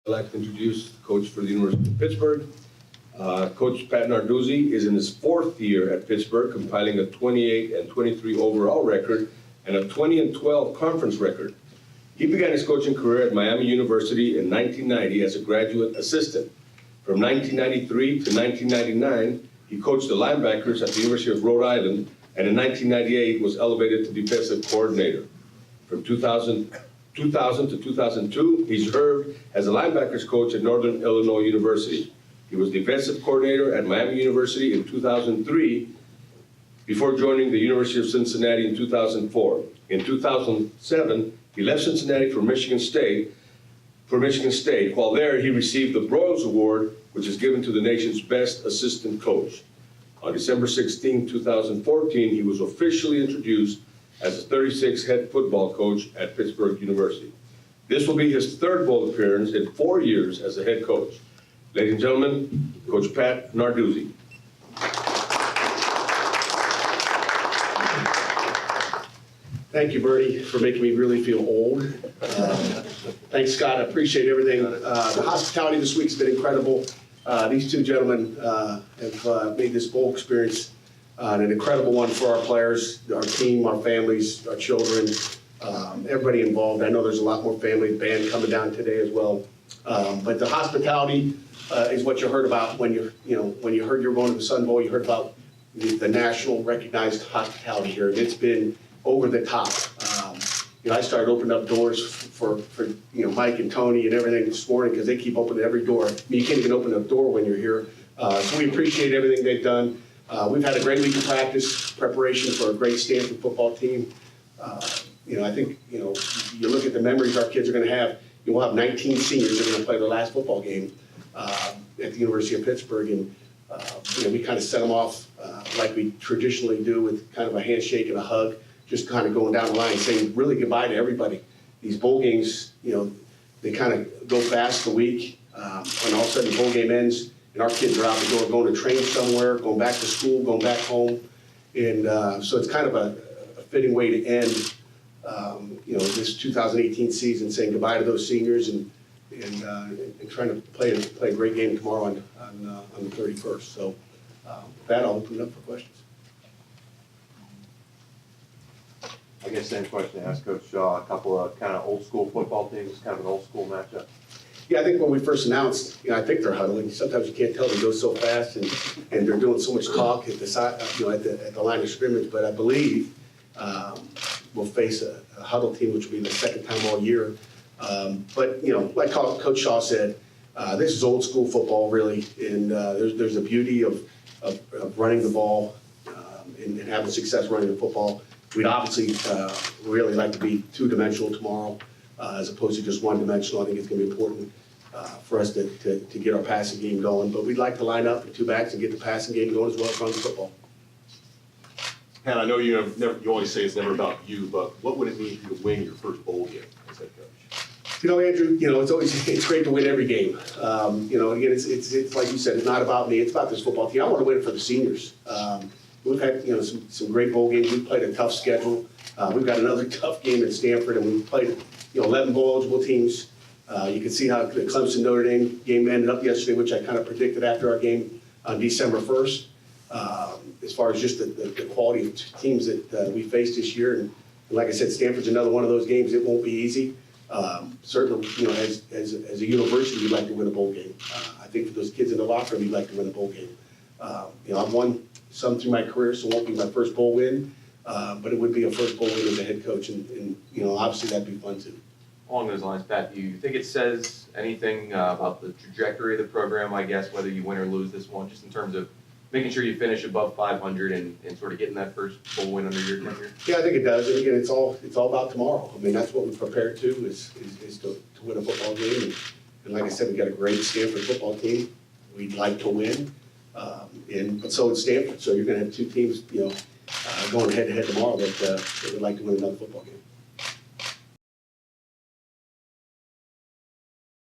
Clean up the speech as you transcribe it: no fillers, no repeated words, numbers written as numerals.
I'd like to introduce the coach for the University of Pittsburgh. Coach Pat Narduzzi is in his 4th year at Pittsburgh, compiling a 28-23 overall record and a 20-12 conference record. He began his coaching career at Miami University in 1990 as a graduate assistant. From 1993 to 1999, he coached the linebackers at the University of Rhode Island, and in 1998 was elevated to defensive coordinator. From 2000 to 2002, he served as a linebackers coach at Northern Illinois University. He was defensive coordinator at Miami University in 2003 before joining the University of Cincinnati in 2004. In 2007, he left Cincinnati for Michigan State. While there, he received the Broyles Award, which is given to the nation's best assistant coach. On December 16, 2014, he was officially introduced as the 36th head football coach at Pittsburgh University. This will be his 3rd bowl appearance in 4 years as a head coach. Ladies and gentlemen, Coach Pat Narduzzi. Thank you, Bernie, for making me really feel old. Thanks, Scott. I appreciate everything. The hospitality this week's been incredible. These two gentlemen have made this bowl experience an incredible one for our players, our team, our families, our children, everybody involved. I know there's a lot more family, band coming down today as well. But the hospitality is what you heard about when you heard you were going to the Sun Bowl. You heard about the national recognized hospitality here, and it's been over the top. I started opening up doors for Mike and Tony and everything this morning because they keep opening every door. You can't even open a door when you're here. So we appreciate everything they've done. We've had a great week of practice, preparation for a great Stanford football team. I think, you look at the memories our kids are going to have. We'll have 19 seniors that are going to play their last football game at the University of Pittsburgh. And, we kind of set them off like we traditionally do with kind of a handshake and a hug, just kind of going down the line, saying really goodbye to everybody. These bowl games, they kind of go fast a week. When all of a sudden the bowl game ends, and our kids are out the door going to train somewhere, going back to school, going back home. And so it's kind of a fitting way to end, this 2018 season, saying goodbye to those seniors and trying to play a great game tomorrow on the 31st. So with that, I'll open it up for questions. I guess same question to ask Coach Shaw. A couple of kind of old school football teams, kind of an old school matchup. Yeah, I think when we first announced, I think they're huddling. Sometimes you can't tell, they go so fast, and they're doing so much talk at the side, at the line of scrimmage. But I believe we'll face a huddle team, which will be the 2nd time all year. But like Coach Shaw said, this is old school football, really, and there's a beauty of running the ball and having success running the football. We'd obviously really like to be 2-dimensional tomorrow, as opposed to just 1-dimensional. I think it's going to be important for us to get our passing game going. But we'd like to line up in 2 backs and get the passing game going as well as run the football. Pat, I know you always say it's never about you, but what would it mean for you to win your first bowl game as head coach? Andrew, it's great to win every game. Again, it's like you said, it's not about me. It's about this football team. I want to win it for the seniors. We've had some great bowl games. We've played a tough schedule. We've got another tough game at Stanford, and we've played 11 bowl eligible teams. You can see how the Clemson Notre Dame game ended up yesterday, which I kind of predicted after our game on December 1st. As far as just the quality of teams that we faced this year, and like I said, Stanford's another one of those games. It won't be easy. Certainly, as a university, we'd like to win a bowl game. I think for those kids in the locker room, we'd like to win a bowl game. I've won some through my career, so it won't be my first bowl win, but it would be a first bowl win as a head coach, and obviously that'd be fun too. Along those lines, Pat, do you think it says anything about the trajectory of the program, I guess, whether you win or lose this one, just in terms of making sure you finish above 500 and sort of getting that first bowl win under your tenure? Yeah, I think it does. And again, it's all about tomorrow. I mean, that's what we're prepared to is to win a football game. And like I said, we got a great Stanford football team. We'd like to win. But so is Stanford. So you're going to have 2 teams, going head to head tomorrow that would like to win another football game.